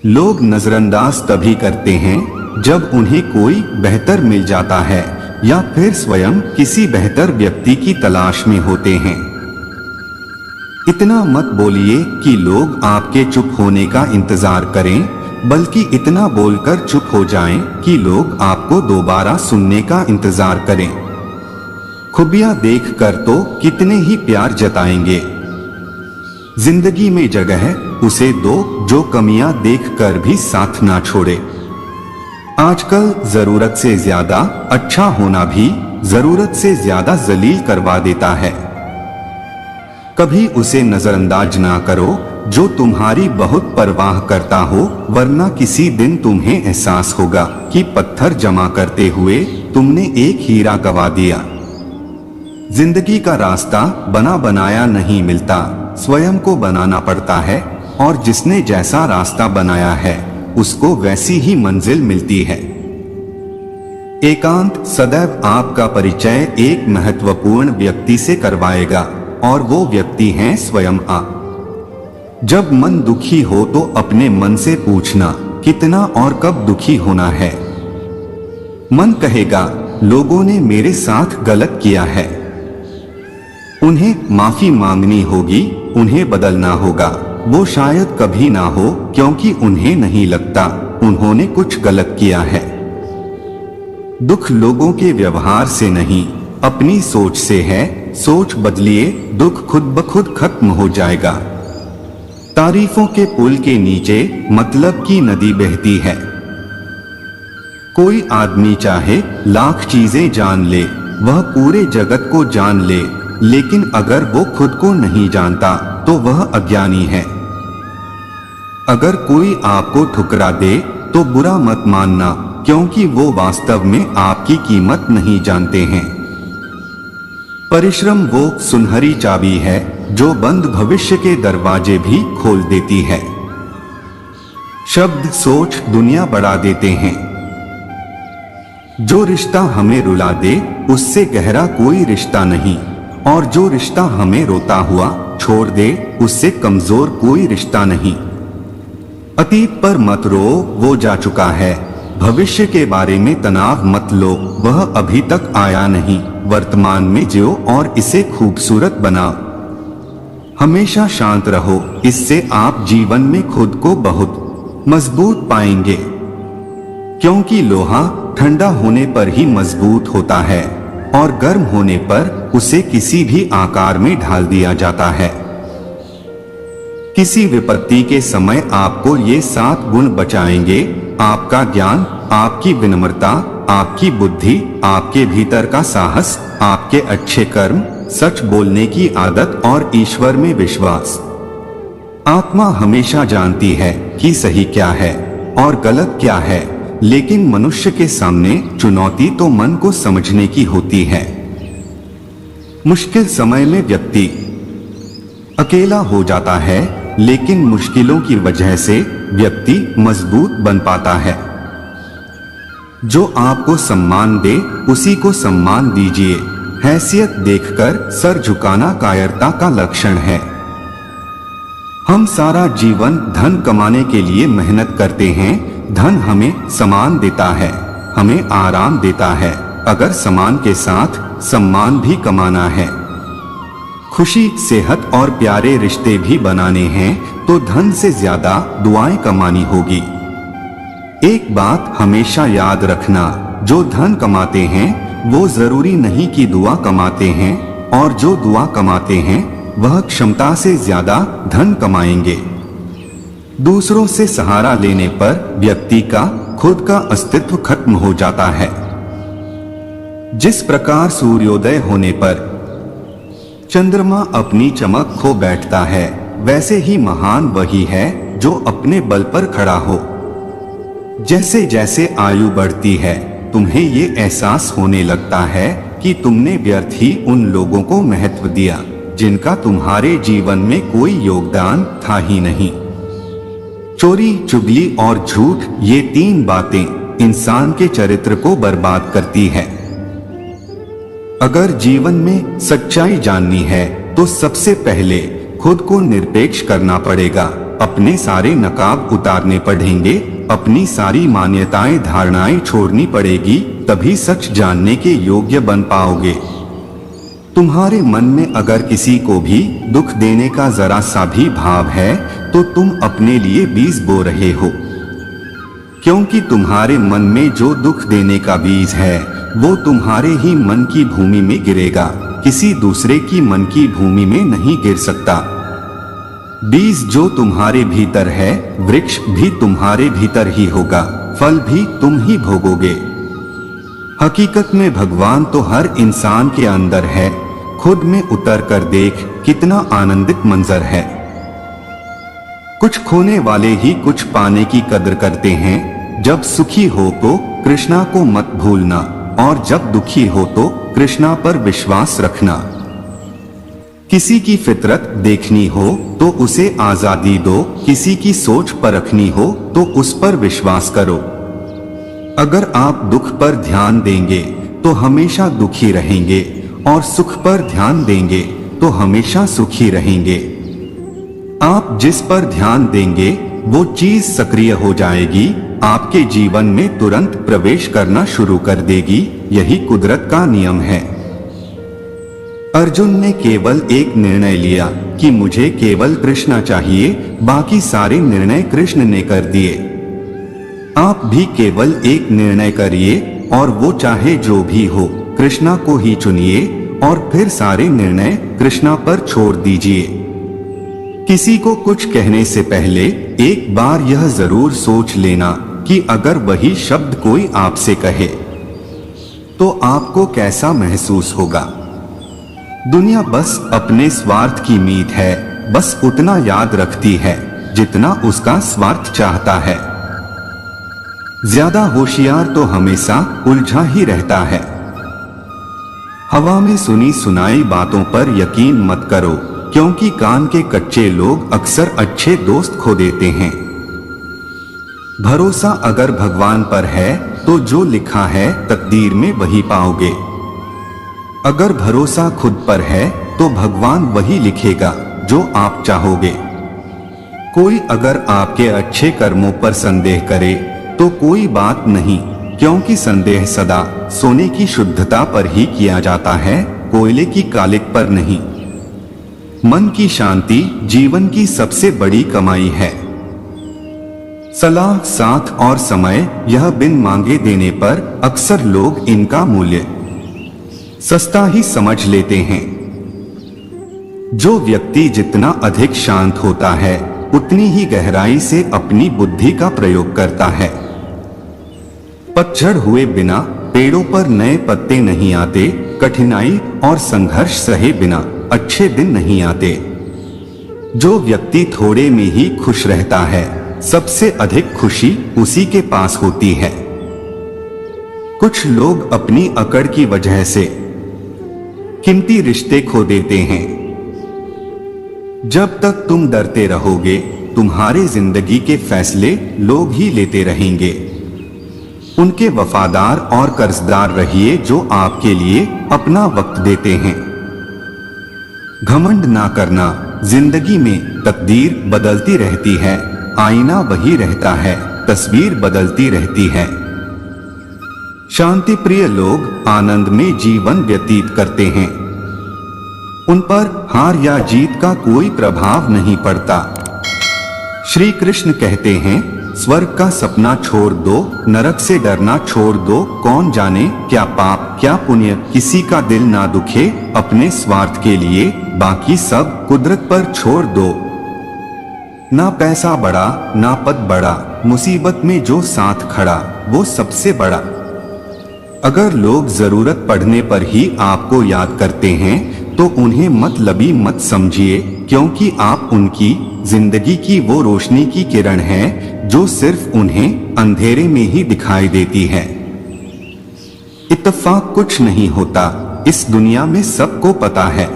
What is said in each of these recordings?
लोग नजरअंदाज तभी करते हैं जब उन्हें कोई बेहतर मिल जाता है या फिर स्वयं किसी बेहतर व्यक्ति की तलाश में होते हैं। इतना मत बोलिए कि लोग आपके चुप होने का इंतजार करें, बल्कि इतना बोलकर चुप हो जाएं कि लोग आपको दोबारा सुनने का इंतजार करें। खूबियां देखकर तो कितने ही प्यार जताएंगे। जिंदगी में जगह उसे दो जो कमियां देखकर भी साथ ना छोड़े। आजकल जरूरत से ज्यादा अच्छा होना भी जरूरत से ज्यादा जलील करवा देता है। कभी उसे नजरअंदाज ना करो जो तुम्हारी बहुत परवाह करता हो, वरना किसी दिन तुम्हें एहसास होगा कि पत्थर जमा करते हुए तुमने एक हीरा गवा दिया। जिंदगी का रास्ता बना बनाया नहीं मिलता, स्वयं को बनाना पड़ता है, और जिसने जैसा रास्ता बनाया है उसको वैसी ही मंजिल मिलती है। एकांत सदैव आपका परिचय एक महत्वपूर्ण व्यक्ति से करवाएगा, और वो व्यक्ति हैं स्वयं आप। जब मन दुखी हो तो अपने मन से पूछना कितना और कब दुखी होना है। मन कहेगा लोगों ने मेरे साथ गलत किया है, उन्हें माफी मांगनी होगी, उन्हें बदलना होगा। वो शायद कभी ना हो, क्योंकि उन्हें नहीं लगता उन्होंने कुछ गलत किया है। दुख लोगों के व्यवहार से नहीं, अपनी सोच से है। सोच बदलिए, दुख खुद ब खुद खत्म हो जाएगा। तारीफों के पुल के नीचे मतलब की नदी बहती है। कोई आदमी चाहे लाख चीजें जान ले, वह पूरे जगत को जान ले, लेकिन अगर वो खुद को नहीं जानता तो वह अज्ञानी है। अगर कोई आपको ठुकरा दे तो बुरा मत मानना, क्योंकि वो वास्तव में आपकी कीमत नहीं जानते हैं। परिश्रम वो सुनहरी चाबी है जो बंद भविष्य के दरवाजे भी खोल देती है। शब्द सोच दुनिया बढ़ा देते हैं। जो रिश्ता हमें रुला दे उससे गहरा कोई रिश्ता नहीं, और जो रिश्ता हमें रोता हुआ छोड़ दे उससे कमजोर कोई रिश्ता नहीं। अतीत पर मत रो, वो जा चुका है। भविष्य के बारे में तनाव मत लो, वह अभी तक आया नहीं। वर्तमान में जियो और इसे खूबसूरत बनाओ। हमेशा शांत रहो, इससे आप जीवन में खुद को बहुत मजबूत पाएंगे, क्योंकि लोहा ठंडा होने पर ही मजबूत होता है और गर्म होने पर उसे किसी भी आकार में ढाल दिया जाता है। किसी विपत्ति के समय आपको ये 7 गुण बचाएंगे: आपका ज्ञान, आपकी विनम्रता, आपकी बुद्धि, आपके भीतर का साहस, आपके अच्छे कर्म, सच बोलने की आदत और ईश्वर में विश्वास। आत्मा हमेशा जानती है कि सही क्या है और गलत क्या है, लेकिन मनुष्य के सामने चुनौती तो मन को समझने की होती है। मुश्किल समय में व्यक्ति अकेला हो जाता है, लेकिन मुश्किलों की वजह से व्यक्ति मजबूत बन पाता है। जो आपको सम्मान दे उसी को सम्मान दीजिए। हैसियत देखकर सर झुकाना कायरता का लक्षण है। हम सारा जीवन धन कमाने के लिए मेहनत करते हैं। धन हमें सम्मान देता है, हमें आराम देता है। अगर सम्मान के साथ सम्मान भी कमाना है, खुशी, सेहत और प्यारे रिश्ते भी बनाने हैं, तो धन से ज्यादा दुआएं कमानी होगी। एक बात हमेशा याद रखना, जो धन कमाते हैं वो जरूरी नहीं कि दुआ कमाते हैं, और जो दुआ कमाते हैं वह क्षमता से ज्यादा धन कमाएंगे। दूसरों से सहारा लेने पर व्यक्ति का खुद का अस्तित्व खत्म हो जाता है। जिस प्रकार सूर्योदय होने पर चंद्रमा अपनी चमक खो बैठता है, वैसे ही महान वही है जो अपने बल पर खड़ा हो। जैसे जैसे आयु बढ़ती है, तुम्हें ये एहसास होने लगता है कि तुमने व्यर्थ ही उन लोगों को महत्व दिया जिनका तुम्हारे जीवन में कोई योगदान था ही नहीं। चोरी, चुगली और झूठ, ये 3 बातें इंसान के चरित्र को बर्बाद करती है। अगर जीवन में सच्चाई जाननी है तो सबसे पहले खुद को निरपेक्ष करना पड़ेगा। अपने सारे नकाब उतारने पड़ेंगे, अपनी सारी मान्यताएं धारणाएं छोड़नी पड़ेगी, तभी सच जानने के योग्य बन पाओगे। तुम्हारे मन में अगर किसी को भी दुख देने का जरा सा भी भाव है तो तुम अपने लिए बीज बो रहे हो, क्योंकि तुम्हारे मन में जो दुख देने का बीज है वो तुम्हारे ही मन की भूमि में गिरेगा, किसी दूसरे की मन की भूमि में नहीं गिर सकता। बीज जो तुम्हारे भीतर है, वृक्ष भी तुम्हारे भीतर ही होगा, फल भी तुम ही भोगोगे। हकीकत में भगवान तो हर इंसान के अंदर है, खुद में उतर कर देख कितना आनंदित मंजर है। कुछ खोने वाले ही कुछ पाने की कदर करते हैं। जब सुखी हो तो कृष्णा को मत भूलना, और जब दुखी हो तो कृष्णा पर विश्वास रखना। किसी की फितरत देखनी हो तो उसे आजादी दो, किसी की सोच परखनी हो तो उस पर विश्वास करो। अगर आप दुख पर ध्यान देंगे तो हमेशा दुखी रहेंगे, और सुख पर ध्यान देंगे तो हमेशा सुखी रहेंगे। आप जिस पर ध्यान देंगे वो चीज सक्रिय हो जाएगी, आपके जीवन में तुरंत प्रवेश करना शुरू कर देगी। यही कुदरत का नियम है। अर्जुन ने केवल एक निर्णय लिया कि मुझे केवल कृष्ण चाहिए, बाकी सारे निर्णय कृष्ण ने कर दिए। आप भी केवल एक निर्णय करिए, और वो चाहे जो भी हो, कृष्णा को ही चुनिए, और फिर सारे निर्णय कृष्णा पर छोड़ दीजिए। किसी को कुछ कहने से पहले एक बार यह जरूर सोच लेना कि अगर वही शब्द कोई आपसे कहे तो आपको कैसा महसूस होगा। दुनिया बस अपने स्वार्थ की मीत है, बस उतना याद रखती है जितना उसका स्वार्थ चाहता है। ज्यादा होशियार तो हमेशा उलझा ही रहता है। हवा में सुनी सुनाई बातों पर यकीन मत करो, क्योंकि कान के कच्चे लोग अक्सर अच्छे दोस्त खो देते हैं। भरोसा अगर भगवान पर है तो जो लिखा है तकदीर में वही पाओगे। अगर भरोसा खुद पर है तो भगवान वही लिखेगा जो आप चाहोगे। कोई अगर आपके अच्छे कर्मों पर संदेह करे तो कोई बात नहीं, क्योंकि संदेह सदा सोने की शुद्धता पर ही किया जाता है, कोयले की कालिक पर नहीं। मन की शांति जीवन की सबसे बड़ी कमाई है। सलाह, साथ और समय यह बिन मांगे देने पर अक्सर लोग इनका मूल्य सस्ता ही समझ लेते हैं। जो व्यक्ति जितना अधिक शांत होता है उतनी ही गहराई से अपनी बुद्धि का प्रयोग करता है। पतझड़ हुए बिना पेड़ों पर नए पत्ते नहीं आते, कठिनाई और संघर्ष सहे बिना अच्छे दिन नहीं आते। जो व्यक्ति थोड़े में ही खुश रहता है, सबसे अधिक खुशी उसी के पास होती है। कुछ लोग अपनी अकड़ की वजह से कीमती रिश्ते खो देते हैं। जब तक तुम डरते रहोगे, तुम्हारे जिंदगी के फैसले लोग ही लेते रहेंगे। उनके वफादार और कर्जदार रहिए जो आपके लिए अपना वक्त देते हैं। घमंड ना करना, जिंदगी में तकदीर बदलती रहती है, आईना वही रहता है, तस्वीर बदलती रहती है। शांति प्रिय लोग आनंद में जीवन व्यतीत करते हैं। उन पर हार या जीत का कोई प्रभाव नहीं पड़ता। श्री कृष्ण कहते हैं, स्वर्ग का सपना छोड़ दो, नरक से डरना छोड़ दो। कौन जाने क्या पाप क्या पुण्य किसी का दिल ना दुखे अपने स्वार्थ के लिए, बाकी सब कुदरत पर छोड़ दो। ना पैसा बड़ा ना पद बड़ा, मुसीबत में जो साथ खड़ा वो सबसे बड़ा। अगर लोग जरूरत पड़ने पर ही आपको याद करते हैं तो उन्हें मतलबी मत समझिए, क्योंकि आप उनकी जिंदगी की वो रोशनी की किरण है जो सिर्फ उन्हें अंधेरे में ही दिखाई देती है। इत्तेफाक कुछ नहीं होता, इस दुनिया में सबको पता है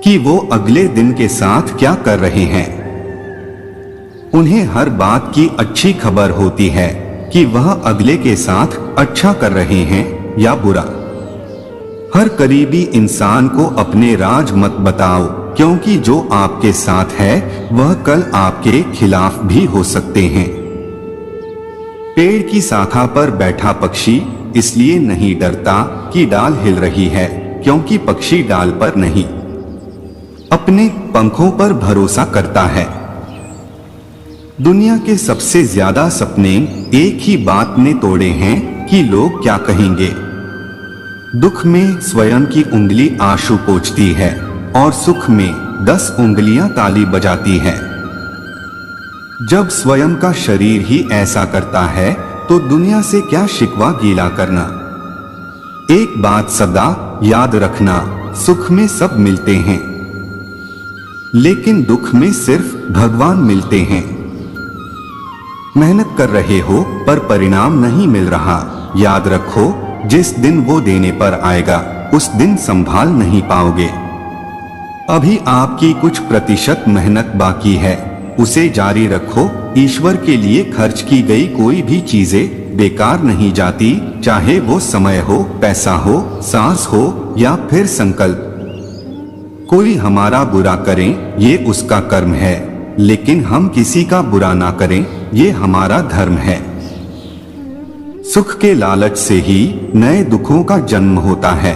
कि वो अगले दिन के साथ क्या कर रहे हैं। उन्हें हर बात की अच्छी खबर होती है कि वह अगले के साथ अच्छा कर रहे हैं या बुरा। हर करीबी इंसान को अपने राज मत बताओ, क्योंकि जो आपके साथ है वह कल आपके खिलाफ भी हो सकते हैं। पेड़ की शाखा पर बैठा पक्षी इसलिए नहीं डरता कि डाल हिल रही है, क्योंकि पक्षी डाल पर नहीं, अपने पंखों पर भरोसा करता है। दुनिया के सबसे ज्यादा सपने एक ही बात ने तोड़े हैं कि लोग क्या कहेंगे। दुख में स्वयं की उंगली आंसू पोंछती है और सुख में 10 उंगलियां ताली बजाती है। जब स्वयं का शरीर ही ऐसा करता है तो दुनिया से क्या शिकवा गीला करना। एक बात सदा याद रखना, सुख में सब मिलते हैं लेकिन दुख में सिर्फ भगवान मिलते हैं। मेहनत कर रहे हो पर परिणाम नहीं मिल रहा, याद रखो जिस दिन वो देने पर आएगा उस दिन संभाल नहीं पाओगे। अभी आपकी कुछ प्रतिशत मेहनत बाकी है, उसे जारी रखो। ईश्वर के लिए खर्च की गई कोई भी चीजें बेकार नहीं जाती, चाहे वो समय हो, पैसा हो, सांस हो या फिर संकल्प। कोई हमारा बुरा करे ये उसका कर्म है, लेकिन हम किसी का बुरा ना करें ये हमारा धर्म है। सुख के लालच से ही नए दुखों का जन्म होता है।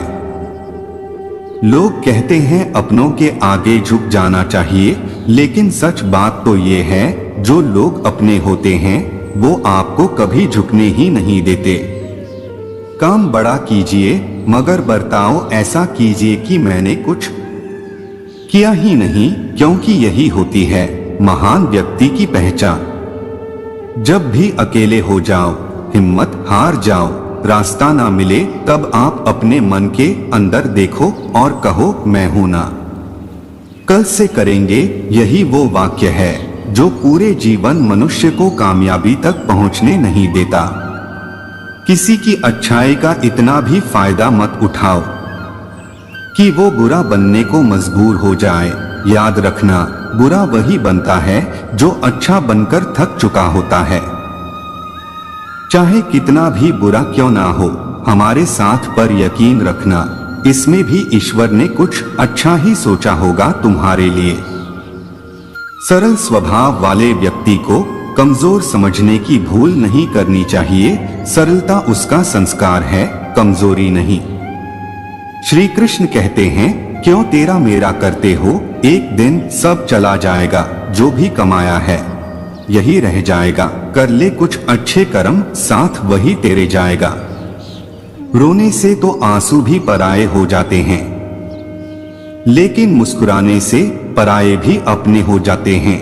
लोग कहते हैं अपनों के आगे झुक जाना चाहिए, लेकिन सच बात तो ये है जो लोग अपने होते हैं वो आपको कभी झुकने ही नहीं देते। काम बड़ा कीजिए मगर बर्ताव ऐसा कीजिए कि मैंने कुछ किया ही नहीं, क्योंकि यही होती है महान व्यक्ति की पहचान। जब भी अकेले हो जाओ, हिम्मत हार जाओ, रास्ता ना मिले तब आप अपने मन के अंदर देखो और कहो मैं हूं ना। कल से करेंगे, यही वो वाक्य है जो पूरे जीवन मनुष्य को कामयाबी तक पहुंचने नहीं देता। किसी की अच्छाई का इतना भी फायदा मत उठाओ कि वो बुरा बनने को मजबूर हो जाए। याद रखना, बुरा वही बनता है जो अच्छा बनकर थक चुका होता है। चाहे कितना भी बुरा क्यों ना हो, हमारे साथ पर यकीन रखना, इसमें भी ईश्वर ने कुछ अच्छा ही सोचा होगा तुम्हारे लिए। सरल स्वभाव वाले व्यक्ति को कमजोर समझने की भूल नहीं करनी चाहिए। सरलता उसका संस्कार है, कमजोरी नहीं। श्री कृष्ण कहते हैं, क्यों तेरा मेरा करते हो, एक दिन सब चला जाएगा, जो भी कमाया है यही रह जाएगा। कर ले कुछ अच्छे कर्म, साथ वही तेरे जाएगा। रोने से तो आंसू भी पराये हो जाते हैं, लेकिन मुस्कुराने से पराये भी अपने हो जाते हैं।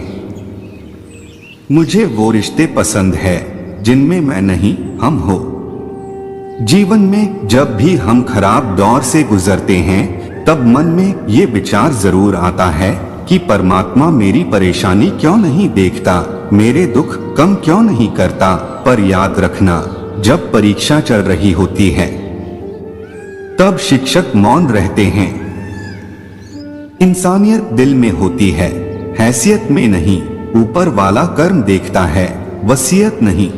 मुझे वो रिश्ते पसंद है जिनमें मैं नहीं, हम हो। जीवन में जब भी हम खराब दौर से गुजरते हैं तब मन में ये विचार जरूर आता है कि परमात्मा मेरी परेशानी क्यों नहीं देखता, मेरे दुख कम क्यों नहीं करता। पर याद रखना, जब परीक्षा चल रही होती है तब शिक्षक मौन रहते हैं। इंसानियत दिल में होती है, हैसियत में नहीं। ऊपर वाला कर्म देखता है, वसीयत नहीं।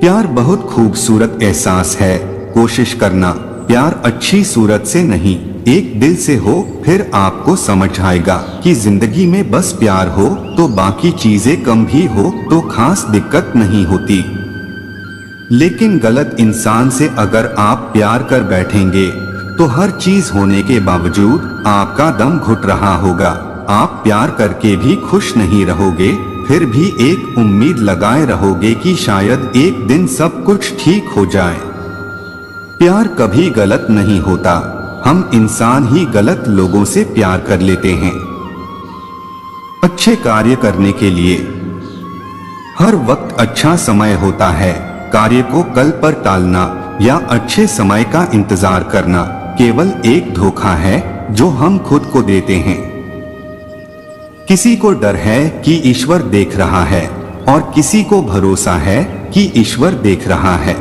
प्यार बहुत खूबसूरत एहसास है, कोशिश करना प्यार अच्छी सूरत से नहीं, एक दिल से हो। फिर आपको समझ आएगा कि जिंदगी में बस प्यार हो तो बाकी चीजें कम भी हो तो खास दिक्कत नहीं होती। लेकिन गलत इंसान से अगर आप प्यार कर बैठेंगे तो हर चीज होने के बावजूद आपका दम घुट रहा होगा। आप प्यार करके भी खुश नहीं रहोगे, फिर भी एक उम्मीद लगाए रहोगे कि शायद एक दिन सब कुछ ठीक हो जाए। प्यार कभी गलत नहीं होता, हम इंसान ही गलत लोगों से प्यार कर लेते हैं। अच्छे कार्य करने के लिए हर वक्त अच्छा समय होता है। कार्य को कल पर टालना या अच्छे समय का इंतजार करना केवल एक धोखा है जो हम खुद को देते हैं। किसी को डर है कि ईश्वर देख रहा है और किसी को भरोसा है कि ईश्वर देख रहा है।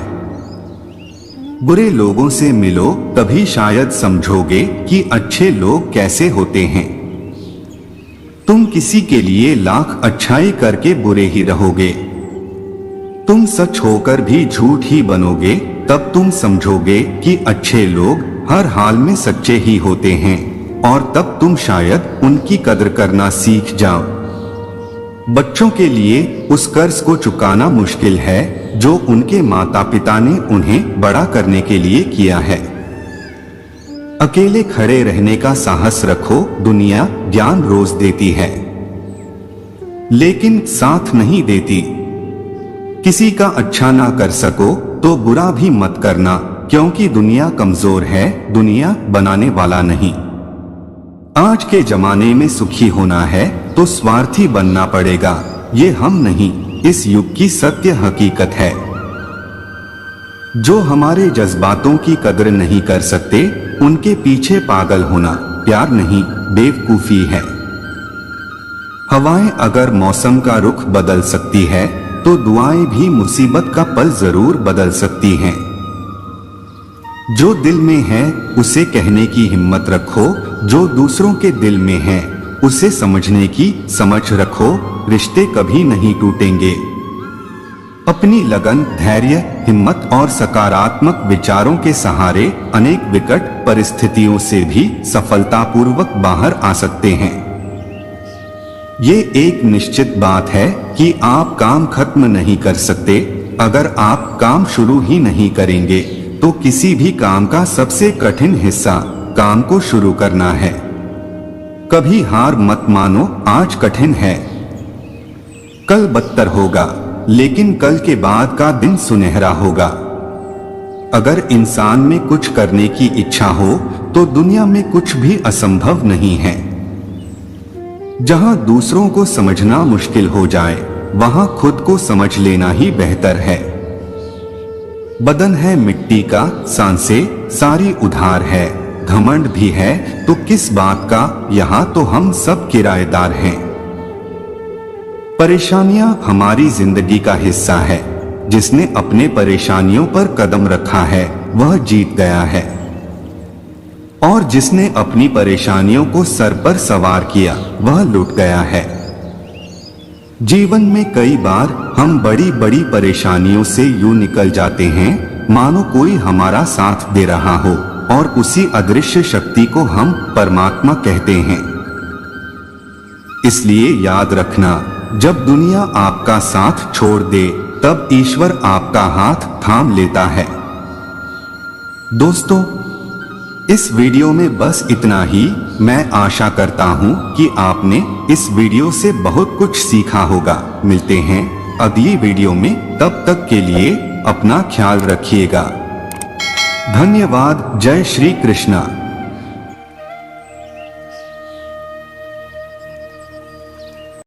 बुरे लोगों से मिलो तभी शायद समझोगे कि अच्छे लोग कैसे होते हैं। तुम किसी के लिए लाख अच्छाई करके बुरे ही रहोगे। तुम सच होकर भी झूठ ही बनोगे, तब तुम समझोगे कि अच्छे लोग हर हाल में सच्चे ही होते हैं। और तब तुम शायद उनकी कदर करना सीख जाओ। बच्चों के लिए उस कर्ज को चुकाना मुश्किल है जो उनके माता पिता ने उन्हें बड़ा करने के लिए किया है। अकेले खड़े रहने का साहस रखो। दुनिया ज्ञान रोज देती है लेकिन साथ नहीं देती। किसी का अच्छा ना कर सको तो बुरा भी मत करना, क्योंकि दुनिया कमजोर है, दुनिया बनाने वाला नहीं। आज के जमाने में सुखी होना है तो स्वार्थी बनना पड़ेगा। ये हम नहीं, इस युग की सत्य हकीकत है। जो हमारे जज्बातों की कदर नहीं कर सकते उनके पीछे पागल होना प्यार नहीं, बेवकूफी है। हवाएं अगर मौसम का रुख बदल सकती है तो दुआएं भी मुसीबत का पल जरूर बदल सकती हैं। जो दिल में है उसे कहने की हिम्मत रखो, जो दूसरों के दिल में है उसे समझने की समझ रखो। रिश्ते कभी नहीं टूटेंगे। अपनी लगन, धैर्य, हिम्मत और सकारात्मक विचारों के सहारे अनेक विकट परिस्थितियों से भी सफलतापूर्वक बाहर आ सकते हैं। ये एक निश्चित बात है कि आप काम खत्म नहीं कर सकते। अगर आप काम शुरू ही नहीं करेंगे तो किसी भी काम का सबसे कठिन हिस्सा काम को शुरू करना है। कभी हार मत मानो। आज कठिन है, कल बदतर होगा, लेकिन कल के बाद का दिन सुनहरा होगा। अगर इंसान में कुछ करने की इच्छा हो तो दुनिया में कुछ भी असंभव नहीं है। जहां दूसरों को समझना मुश्किल हो जाए वहां खुद को समझ लेना ही बेहतर है। बदन है मिट्टी का, सांसें सारी उधार है। घमंड भी है तो किस बात का, यहाँ तो हम सब किराएदार हैं। परेशानियां हमारी जिंदगी का हिस्सा है। जिसने अपने परेशानियों पर कदम रखा है वह जीत गया है, और जिसने अपनी परेशानियों को सर पर सवार किया वह लुट गया है। जीवन में कई बार हम बड़ी बड़ी परेशानियों से यूं निकल जाते हैं मानो कोई हमारा साथ दे रहा हो, और उसी अदृश्य शक्ति को हम परमात्मा कहते हैं। इसलिए याद रखना, जब दुनिया आपका साथ छोड़ दे तब ईश्वर आपका हाथ थाम लेता है। दोस्तों, इस वीडियो में बस इतना ही। मैं आशा करता हूं कि आपने इस वीडियो से बहुत कुछ सीखा होगा। मिलते हैं अगली वीडियो में, तब तक के लिए अपना ख्याल रखिएगा। धन्यवाद। जय श्री कृष्णा।